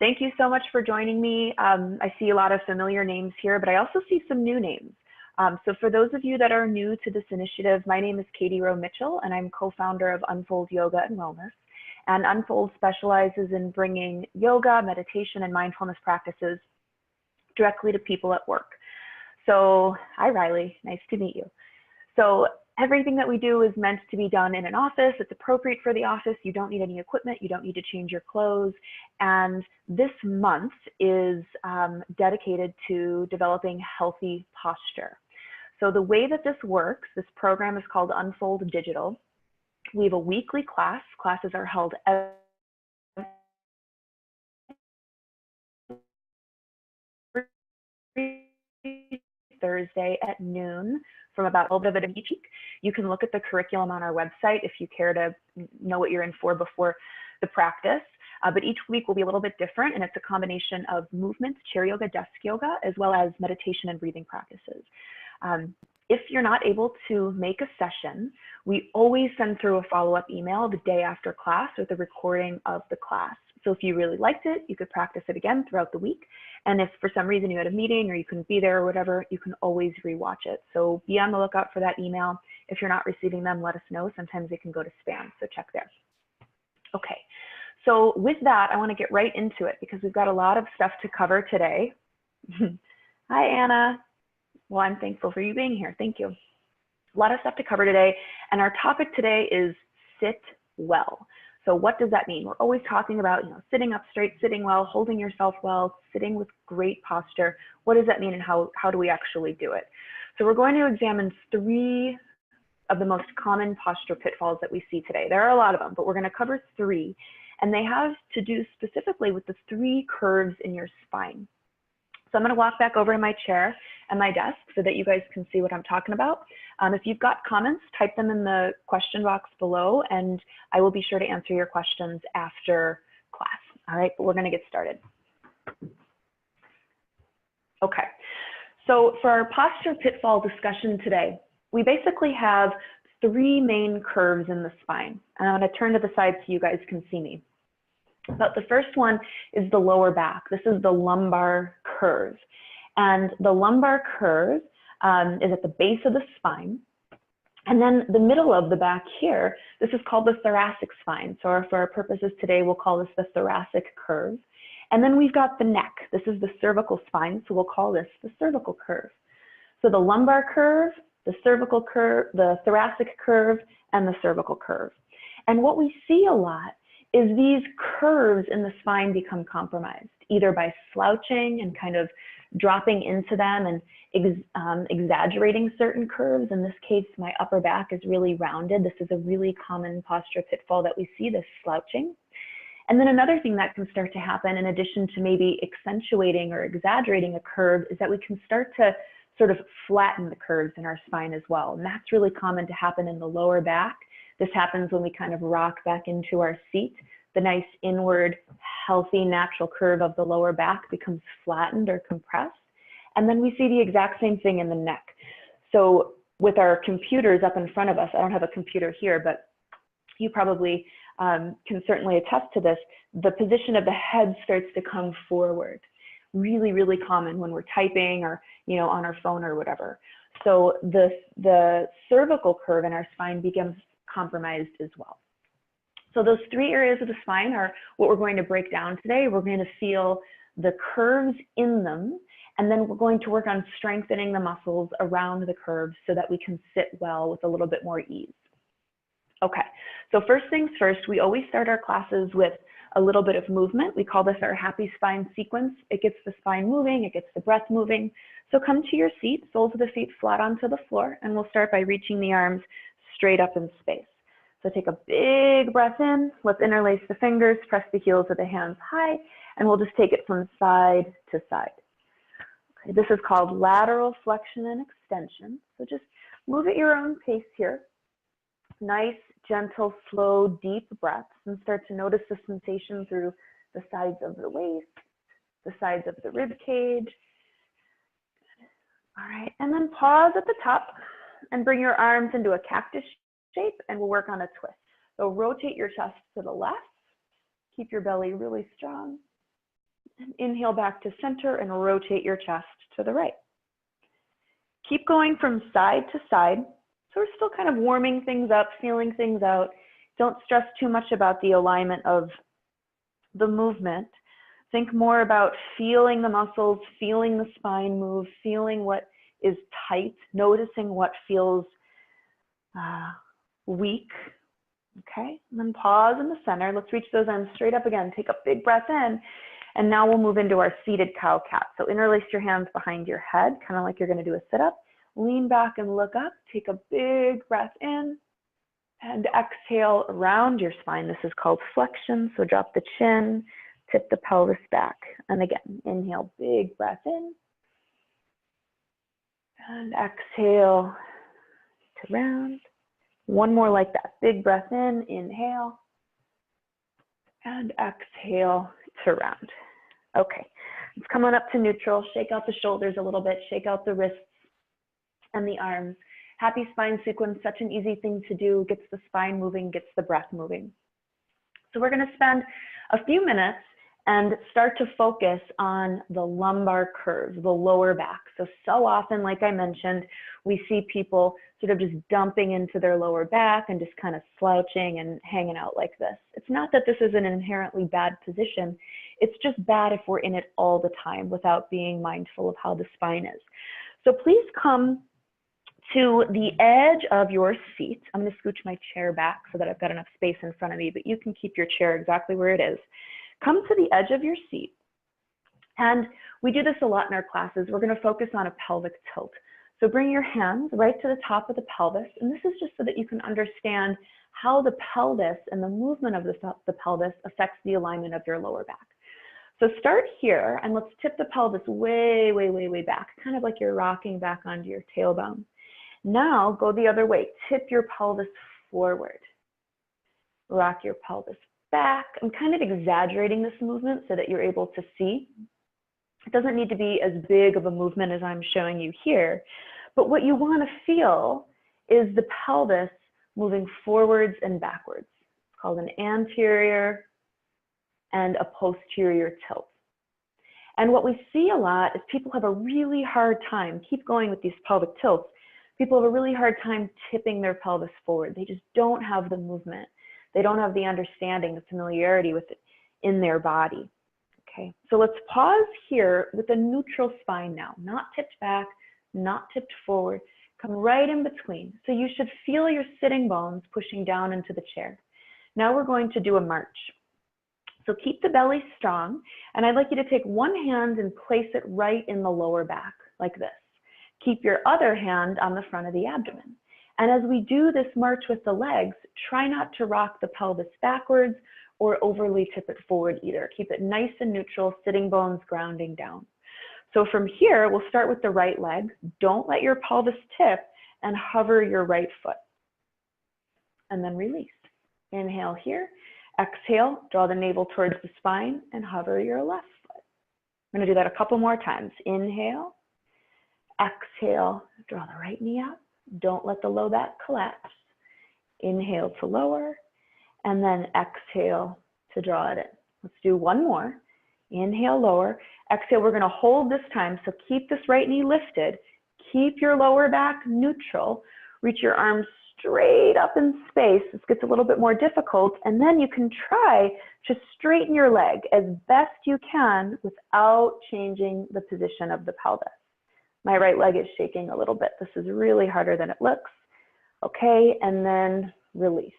Thank you so much for joining me. I see a lot of familiar names here, but I also see some new names. So for those of you that are new to this initiative, my name is Katie Rowe Mitchell, and I'm co-founder of Unfold Yoga and Wellness. And Unfold specializes in bringing yoga, meditation, and mindfulness practices directly to people at work. So, hi Riley, nice to meet you. So everything that we do is meant to be done in an office. It's appropriate for the office. You don't need any equipment. You don't need to change your clothes. And this month is dedicated to developing healthy posture. So the way that this works, this program is called Unfold Digital. We have a weekly class. Classes are held every Thursday at noon from about a little bit of each week. You can look at the curriculum on our website if you care to know what you're in for before the practice. But each week will be a little bit different, and it's a combination of movements, chair yoga, desk yoga, as well as meditation and breathing practices. If you're not able to make a session, we always send through a follow-up email the day after class with a recording of the class. So if you really liked it, you could practice it again throughout the week. And if for some reason you had a meeting or you couldn't be there or whatever, you can always rewatch it. So be on the lookout for that email. If you're not receiving them, let us know. Sometimes they can go to spam, so check there. Okay, so with that, I want to get right into it because we've got a lot of stuff to cover today. Hi, Anna. Well, I'm thankful for you being here. Thank you. A lot of stuff to cover today. And our topic today is sit well. So what does that mean? We're always talking about, sitting up straight, sitting well, holding yourself well, sitting with great posture. What does that mean and how do we actually do it? So we're going to examine 3 of the most common posture pitfalls that we see today. There are a lot of them, but we're going to cover 3. And they have to do specifically with the 3 curves in your spine. So I'm going to walk back over to my chair and my desk so that you guys can see what I'm talking about. If you've got comments, type them in the question box below, and I will be sure to answer your questions after class. All right, but we're going to get started. Okay, so for our posture pitfall discussion today, we basically have 3 main curves in the spine. And I'm going to turn to the side so you guys can see me. But the first one is the lower back. This is the lumbar curve. And the lumbar curve is at the base of the spine. And then the middle of the back here, this is called the thoracic spine. So for our purposes today, we'll call this the thoracic curve. And then we've got the neck. This is the cervical spine, so we'll call this the cervical curve. So the lumbar curve, the cervical curve, the thoracic curve, and the cervical curve. And what we see a lot is these curves in the spine become compromised, either by slouching and kind of dropping into them and exaggerating certain curves. In this case, my upper back is really rounded. This is a really common posture pitfall that we see, this slouching. And then another thing that can start to happen, in addition to maybe accentuating or exaggerating a curve, is that we can start to sort of flatten the curves in our spine as well. And that's really common to happen in the lower back. This happens when we kind of rock back into our seat. The nice inward, healthy, natural curve of the lower back becomes flattened or compressed. And then we see the exact same thing in the neck. So with our computers up in front of us, I don't have a computer here, but you probably can certainly attest to this, the position of the head starts to come forward. Really, really common when we're typing or on our phone or whatever. So the cervical curve in our spine becomes compromised as well. So those 3 areas of the spine are what we're going to break down today. We're going to feel the curves in them, and then we're going to work on strengthening the muscles around the curves so that we can sit well with a little bit more ease. Okay, so first things first, we always start our classes with a little bit of movement. We call this our happy spine sequence. It gets the spine moving, it gets the breath moving. So come to your seat, soles of the feet flat onto the floor, and we'll start by reaching the arms straight up in space. So take a big breath in, let's interlace the fingers, press the heels of the hands high, and we'll just take it from side to side. Okay, this is called lateral flexion and extension. So just move at your own pace here. Nice, gentle, slow, deep breaths, and start to notice the sensation through the sides of the waist, the sides of the rib cage. All right, and then pause at the top and bring your arms into a cactus shape, and we'll work on a twist. So rotate your chest to the left, keep your belly really strong, And inhale back to center and rotate your chest to the right. Keep going from side to side. So we're still kind of warming things up, feeling things out. Don't stress too much about the alignment of the movement. Think more about feeling the muscles, feeling the spine move, feeling what is tight, noticing what feels weak. Okay, and then pause in the center. Let's reach those arms straight up again. Take a big breath in. And now we'll move into our seated cow-cat. So interlace your hands behind your head, kind of like you're gonna do a sit-up. Lean back and look up. Take a big breath in and exhale around your spine. This is called flexion. So drop the chin, tip the pelvis back. And again, inhale, big breath in. And exhale to round. One more like that. Big breath in, inhale. And exhale to round. Okay, let's come on up to neutral. Shake out the shoulders a little bit. Shake out the wrists and the arms. Happy spine sequence, such an easy thing to do. Gets the spine moving, gets the breath moving. So we're going to spend a few minutes and start to focus on the lumbar curve, the lower back. So often, like I mentioned, we see people sort of just dumping into their lower back and just kind of slouching and hanging out like this. It's not that this is an inherently bad position. It's just bad if we're in it all the time without being mindful of how the spine is. So please come to the edge of your seat. I'm going to scooch my chair back so that I've got enough space in front of me, but you can keep your chair exactly where it is. Come to the edge of your seat. And we do this a lot in our classes. We're going to focus on a pelvic tilt. So bring your hands right to the top of the pelvis. And this is just so that you can understand how the pelvis and the movement of the pelvis affects the alignment of your lower back. So start here and let's tip the pelvis way, way, way, way back, kind of like you're rocking back onto your tailbone. Now go the other way. Tip your pelvis forward. Rock your pelvis back. I'm kind of exaggerating this movement so that you're able to see. It doesn't need to be as big of a movement as I'm showing you here, but what you want to feel is the pelvis moving forwards and backwards. It's called an anterior and a posterior tilt. And what we see a lot is people have a really hard time, keep going with these pelvic tilts, people have a really hard time tipping their pelvis forward. They just don't have the movement. They don't have the understanding, the familiarity with it in their body. Okay, so let's pause here with a neutral spine now, not tipped back, not tipped forward, come right in between. So you should feel your sitting bones pushing down into the chair. Now we're going to do a march. So keep the belly strong, and I'd like you to take one hand and place it right in the lower back, like this. Keep your other hand on the front of the abdomen. And as we do this march with the legs, try not to rock the pelvis backwards or overly tip it forward either. Keep it nice and neutral, sitting bones grounding down. So from here, we'll start with the right leg. Don't let your pelvis tip and hover your right foot. And then release. Inhale here. Exhale, draw the navel towards the spine and hover your left foot. I'm going to do that a couple more times. Inhale. Exhale, draw the right knee up. Don't let the low back collapse. Inhale to lower, and then exhale to draw it in. Let's do one more. Inhale, lower. Exhale, we're going to hold this time, so keep this right knee lifted. Keep your lower back neutral. Reach your arms straight up in space. This gets a little bit more difficult, and then you can try to straighten your leg as best you can without changing the position of the pelvis. My right leg is shaking a little bit. This is really harder than it looks. Okay, and then release.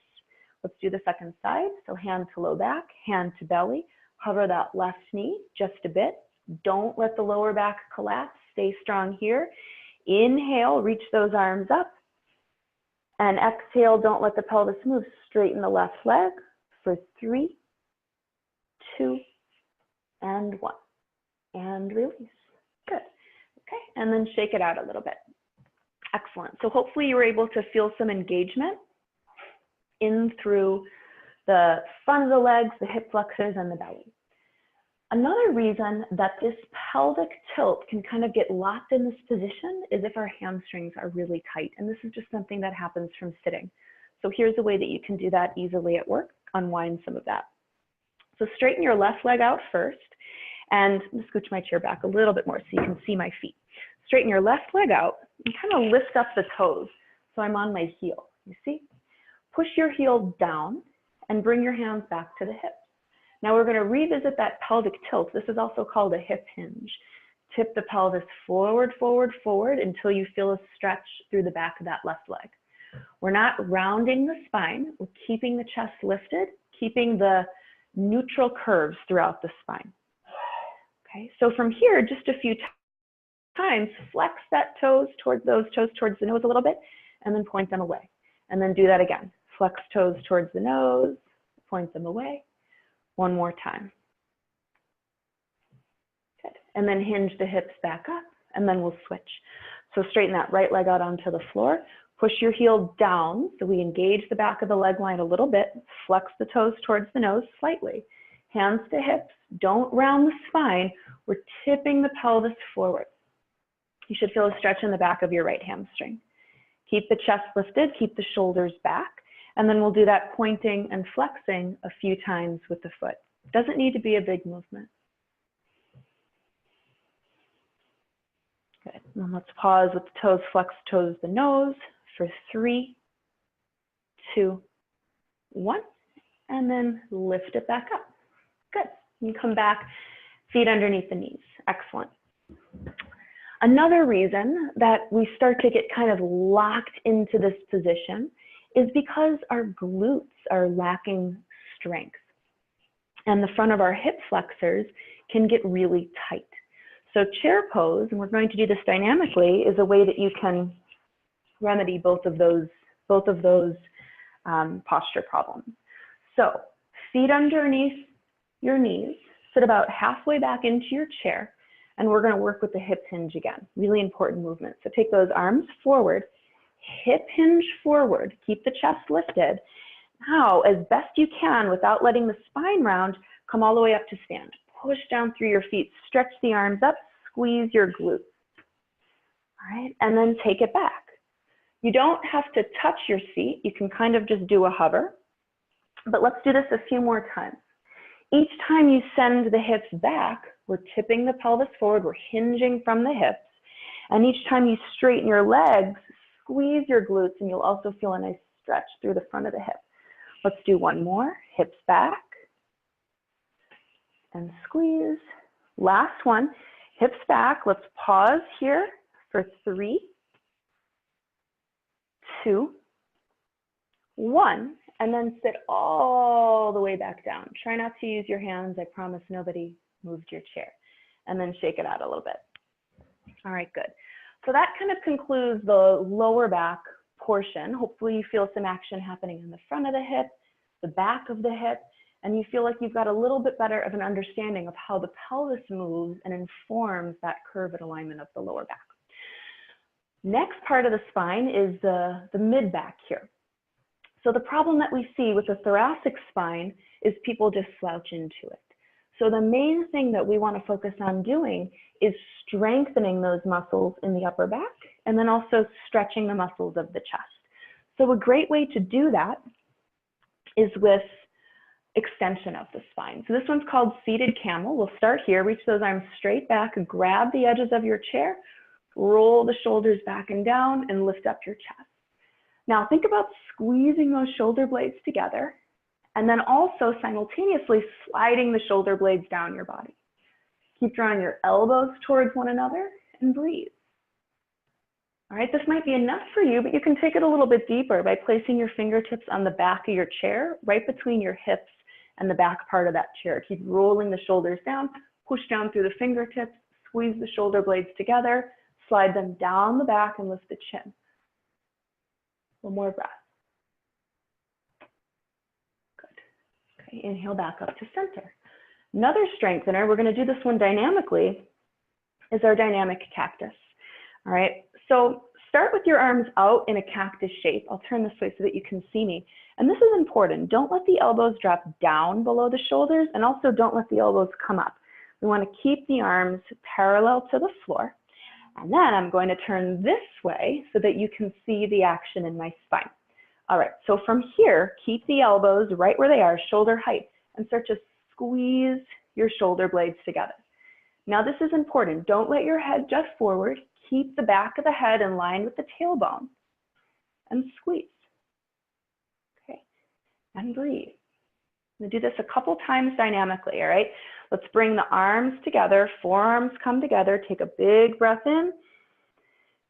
Let's do the second side. So hand to low back, hand to belly. Hover that left knee just a bit. Don't let the lower back collapse. Stay strong here. Inhale, reach those arms up. And exhale, don't let the pelvis move. Straighten the left leg for 3, 2, and 1. And release. Good. Okay, and then shake it out a little bit. Excellent. So hopefully you were able to feel some engagement in through the front of the legs, the hip flexors, and the belly. Another reason that this pelvic tilt can kind of get locked in this position is if our hamstrings are really tight. And this is just something that happens from sitting. So here's a way that you can do that easily at work, unwind some of that. So straighten your left leg out first. And I'm scooch my chair back a little bit more so you can see my feet. Straighten your left leg out and kind of lift up the toes. So I'm on my heel, you see? Push your heel down and bring your hands back to the hips. Now we're going to revisit that pelvic tilt. This is also called a hip hinge. Tip the pelvis forward, forward, forward until you feel a stretch through the back of that left leg. We're not rounding the spine. We're keeping the chest lifted, keeping the neutral curves throughout the spine. Okay, so from here, just a few times, flex that those towards the nose a little bit, and then point them away. And then do that again. Flex toes towards the nose, point them away. One more time. Good. And then hinge the hips back up, and then we'll switch. So straighten that right leg out onto the floor. Push your heel down so we engage the back of the leg line a little bit. Flex the toes towards the nose slightly. Hands to hips. Don't round the spine. We're tipping the pelvis forward. You should feel a stretch in the back of your right hamstring. Keep the chest lifted. Keep the shoulders back. And then we'll do that pointing and flexing a few times with the foot. Doesn't need to be a big movement. Good. And then let's pause with the toes, flex toes the nose for 3, 2, 1, and then lift it back up. Good. You come back, feet underneath the knees. Excellent. Another reason that we start to get kind of locked into this position is because our glutes are lacking strength. And the front of our hip flexors can get really tight. So chair pose, and we're going to do this dynamically, is a way that you can remedy both of those posture problems. So feet underneath your knees, sit about halfway back into your chair, and we're going to work with the hip hinge again. Really important movement. So take those arms forward, hip hinge forward, keep the chest lifted. Now, as best you can, without letting the spine round, come all the way up to stand. Push down through your feet, stretch the arms up, squeeze your glutes. All right, and then take it back. You don't have to touch your seat. You can kind of just do a hover. But let's do this a few more times. Each time you send the hips back, we're tipping the pelvis forward, we're hinging from the hips. And each time you straighten your legs, squeeze your glutes, and you'll also feel a nice stretch through the front of the hip. Let's do one more. Hips back and squeeze. Last one, hips back. Let's pause here for 3, 2, 1, and then sit all the way back down. Try not to use your hands. I promise nobody moved your chair. And then shake it out a little bit. All right, good. So that kind of concludes the lower back portion. Hopefully you feel some action happening in the front of the hip, the back of the hip, and you feel like you've got a little bit better of an understanding of how the pelvis moves and informs that curve and alignment of the lower back. Next part of the spine is the mid back here. So the problem that we see with the thoracic spine is people just slouch into it. So the main thing that we want to focus on doing is strengthening those muscles in the upper back and then also stretching the muscles of the chest. So a great way to do that is with extension of the spine. So this one's called seated camel. We'll start here, reach those arms straight back, grab the edges of your chair, roll the shoulders back and down, and lift up your chest. Now think about squeezing those shoulder blades together and then also simultaneously sliding the shoulder blades down your body. Keep drawing your elbows towards one another and breathe. All right, this might be enough for you, but you can take it a little bit deeper by placing your fingertips on the back of your chair, right between your hips and the back part of that chair. Keep rolling the shoulders down, push down through the fingertips, squeeze the shoulder blades together, slide them down the back and lift the chin. One more breath. Good. Okay, inhale back up to center. Another strengthener, we're going to do this one dynamically, is our dynamic cactus. All right, so start with your arms out in a cactus shape. I'll turn this way so that you can see me. And this is important. Don't let the elbows drop down below the shoulders, and also don't let the elbows come up. We want to keep the arms parallel to the floor. And then I'm going to turn this way so that you can see the action in my spine. All right, so from here, keep the elbows right where they are, shoulder height, and start to squeeze your shoulder blades together. Now this is important. Don't let your head jut forward. Keep the back of the head in line with the tailbone and squeeze. Okay, and breathe. I'm gonna do this a couple times dynamically, all right? Let's bring the arms together, forearms come together, take a big breath in,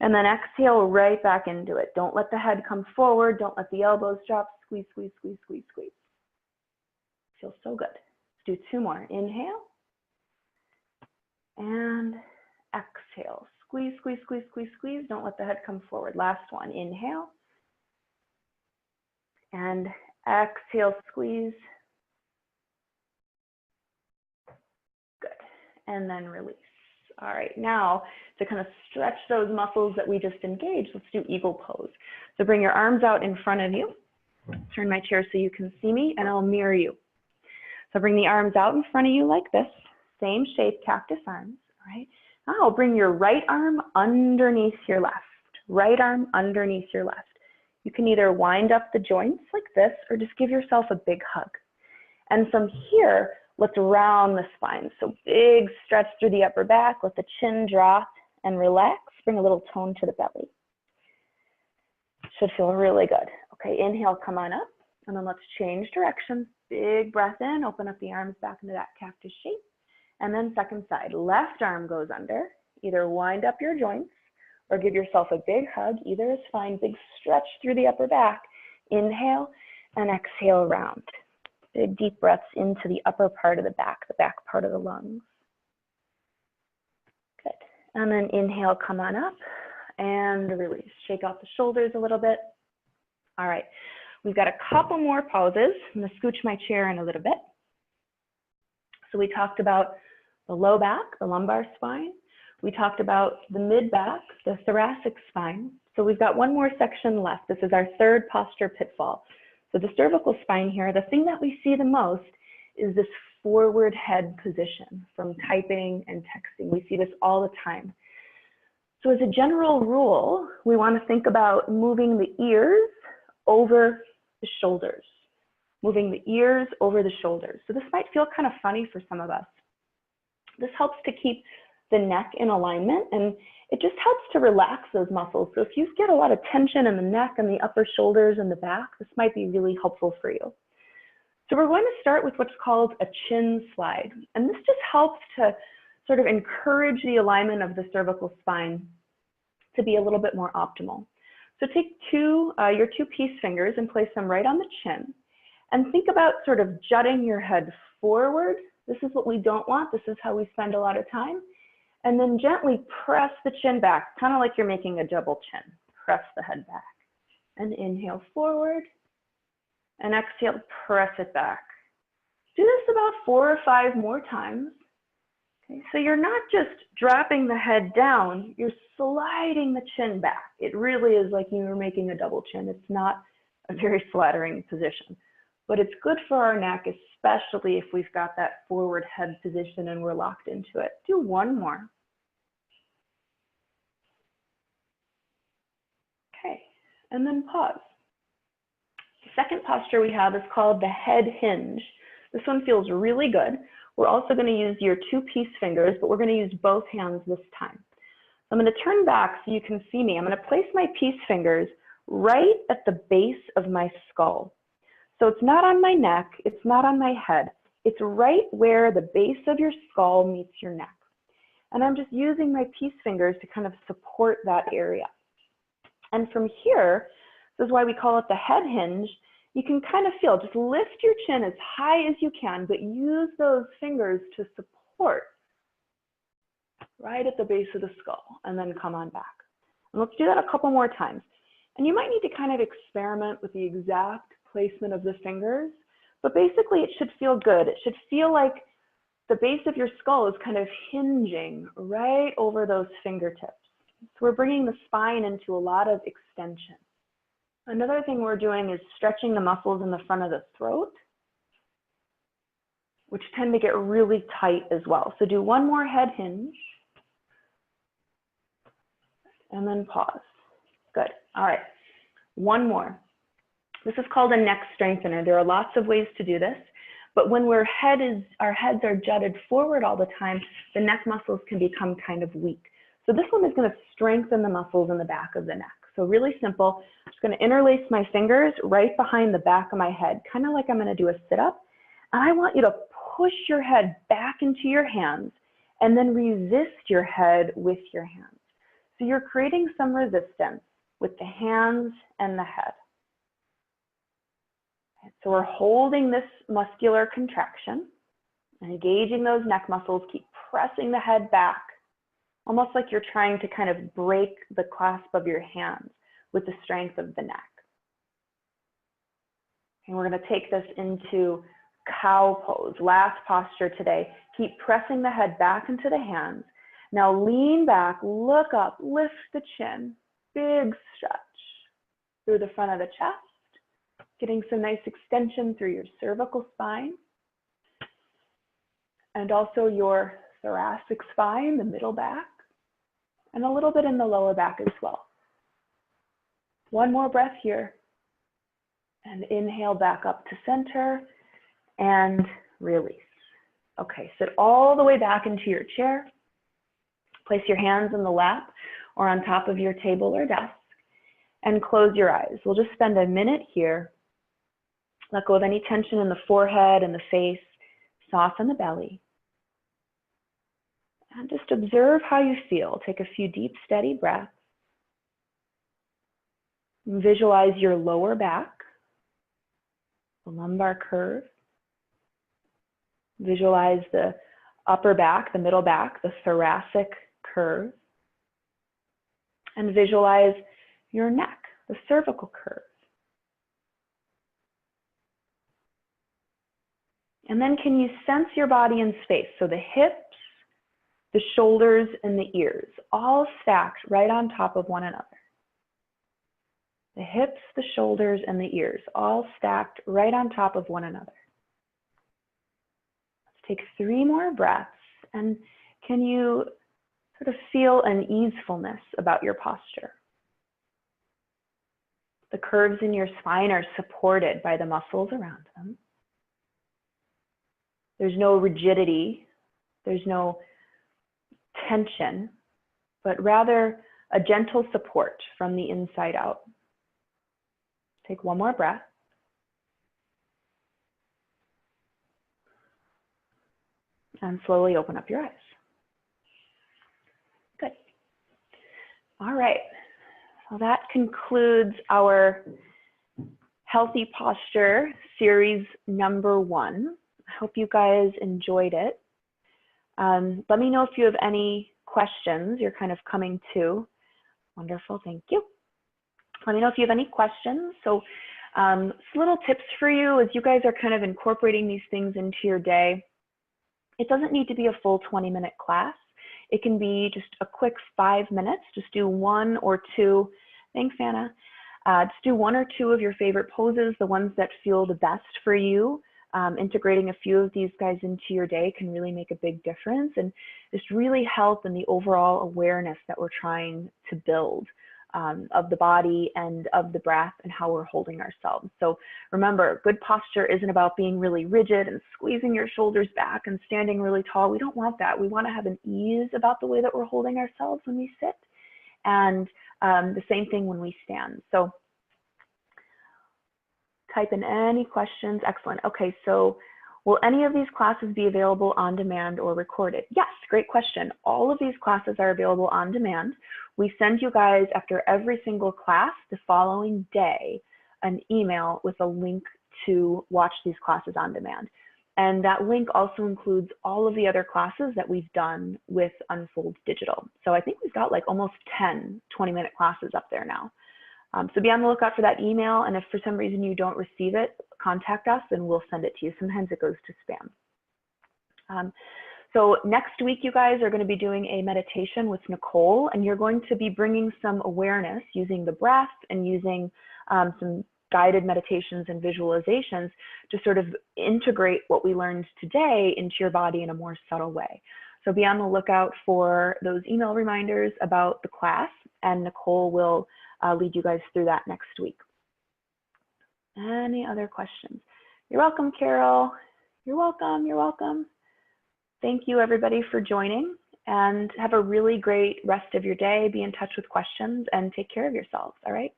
and then exhale right back into it. Don't let the head come forward, don't let the elbows drop, squeeze, squeeze, squeeze, squeeze, squeeze. Feels so good. Let's do 2 more. Inhale, and exhale. Squeeze, squeeze, squeeze, squeeze, squeeze. Don't let the head come forward. Last one. Inhale, and exhale, squeeze. Good. And then release. All right, now to kind of stretch those muscles that we just engaged, let's do eagle pose. So bring your arms out in front of you. Turn my chair so you can see me, and I'll mirror you. So bring the arms out in front of you like this, same shape, cactus arms, all right? Now bring your right arm underneath your left, right arm underneath your left. You can either wind up the joints like this or just give yourself a big hug. And from here, let's round the spine. So big stretch through the upper back, let the chin drop and relax. Bring a little tone to the belly. Should feel really good. Okay, inhale, come on up, and then let's change direction. Big breath in, open up the arms back into that cactus shape. And then second side, left arm goes under. Either wind up your joints or give yourself a big hug. Either is fine. Big stretch through the upper back. Inhale and exhale round. Big deep breaths into the upper part of the back part of the lungs. Good. And then inhale, come on up and release. Shake out the shoulders a little bit. All right. We've got a couple more poses. I'm going to scooch my chair in a little bit. So we talked about the low back, the lumbar spine. We talked about the mid back, the thoracic spine. So we've got one more section left. This is our third posture pitfall. So the cervical spine here, the thing that we see the most is this forward head position from typing and texting. We see this all the time. So as a general rule, we want to think about moving the ears over the shoulders, moving the ears over the shoulders. So this might feel kind of funny for some of us. This helps to keep the neck in alignment, and it just helps to relax those muscles. So if you get a lot of tension in the neck and the upper shoulders and the back, this might be really helpful for you. So we're going to start with what's called a chin slide. And this just helps to sort of encourage the alignment of the cervical spine to be a little bit more optimal. So take your 2 peace fingers and place them right on the chin. And think about sort of jutting your head forward. This is what we don't want. This is how we spend a lot of time. And then gently press the chin back, kind of like you're making a double chin. Press the head back. And inhale forward. And exhale, press it back. Do this about 4 or 5 more times. Okay, so you're not just dropping the head down, you're sliding the chin back. It really is like you were making a double chin. It's not a very flattering position, but it's good for our neck, especially if we've got that forward head position and we're locked into it. Do 1 more. Okay, and then pause. The second posture we have is called the head hinge. This one feels really good. We're also going to use your 2 peace fingers, but we're going to use both hands this time. I'm going to turn back so you can see me. I'm going to place my peace fingers right at the base of my skull. So it's not on my neck, it's not on my head. It's right where the base of your skull meets your neck. And I'm just using my peace fingers to kind of support that area. And from here, this is why we call it the head hinge. You can kind of feel, just lift your chin as high as you can, but use those fingers to support right at the base of the skull, and then come on back. And let's do that a couple more times. And you might need to kind of experiment with the exact placement of the fingers, but basically it should feel good. It should feel like the base of your skull is kind of hinging right over those fingertips. So we're bringing the spine into a lot of extension. Another thing we're doing is stretching the muscles in the front of the throat, which tend to get really tight as well. So do 1 more head hinge, and then pause. Good. All right, 1 more. This is called a neck strengthener. There are lots of ways to do this, But when our heads are jutted forward all the time, the neck muscles can become kind of weak. So this one is going to strengthen the muscles in the back of the neck. So really simple. I'm just going to interlace my fingers right behind the back of my head, kind of like I'm going to do a sit-up. And I want you to push your head back into your hands and then resist your head with your hands. So you're creating some resistance with the hands and the head. So we're holding this muscular contraction, engaging those neck muscles, keep pressing the head back, almost like you're trying to kind of break the clasp of your hands with the strength of the neck. And we're going to take this into cow pose, last posture today. Keep pressing the head back into the hands. Now lean back, look up, lift the chin, big stretch through the front of the chest, getting some nice extension through your cervical spine and also your thoracic spine, the middle back, and a little bit in the lower back as well. One more breath here. And inhale back up to center and release. Okay, sit all the way back into your chair. Place your hands in the lap or on top of your table or desk and close your eyes. We'll just spend a minute here. Let go of any tension in the forehead and the face. Soften the belly. And just observe how you feel. Take a few deep, steady breaths. Visualize your lower back, the lumbar curve. Visualize the upper back, the middle back, the thoracic curve. And visualize your neck, the cervical curve. And then can you sense your body in space? So the hips, the shoulders, and the ears, all stacked right on top of one another. The hips, the shoulders, and the ears, all stacked right on top of one another. Let's take 3 more breaths. And can you sort of feel an easefulness about your posture? The curves in your spine are supported by the muscles around them. There's no rigidity. There's no tension, but rather a gentle support from the inside out. Take 1 more breath. And slowly open up your eyes. Good. All right. So that concludes our Healthy Posture series number 1. I hope you guys enjoyed it. Let me know if you have any questions. You're kind of coming to. Wonderful. Thank you. Let me know if you have any questions. So some little tips for you as you guys are kind of incorporating these things into your day. It doesn't need to be a full 20-minute class. It can be just a quick 5 minutes. Just do 1 or 2. Thanks, Anna. Just do 1 or 2 of your favorite poses, the ones that feel the best for you. Integrating a few of these guys into your day can really make a big difference and just really help in the overall awareness that we're trying to build of the body and of the breath and how we're holding ourselves. So remember, good posture isn't about being really rigid and squeezing your shoulders back and standing really tall. We don't want that. We want to have an ease about the way that we're holding ourselves when we sit, and the same thing when we stand. So type in any questions. Excellent. Okay, so will any of these classes be available on demand or recorded? Yes, great question. All of these classes are available on demand. We send you guys, after every single class, the following day, an email with a link to watch these classes on demand. And that link also includes all of the other classes that we've done with Unfold Digital. So I think we've got like almost 10 20-minute classes up there now. So be on the lookout for that email, and if for some reason you don't receive it, contact us and we'll send it to you. Sometimes it goes to spam. So next week, you guys are going to be doing a meditation with Nicole, and you're going to be bringing some awareness using the breath and using some guided meditations and visualizations to sort of integrate what we learned today into your body in a more subtle way. So be on the lookout for those email reminders about the class, and Nicole will lead you guys through that next week. Any other questions? You're welcome, Carol. You're welcome. You're welcome. Thank you, everybody, for joining, and have a really great rest of your day. Be in touch with questions and take care of yourselves. All right.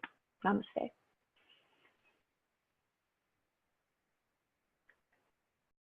Namaste.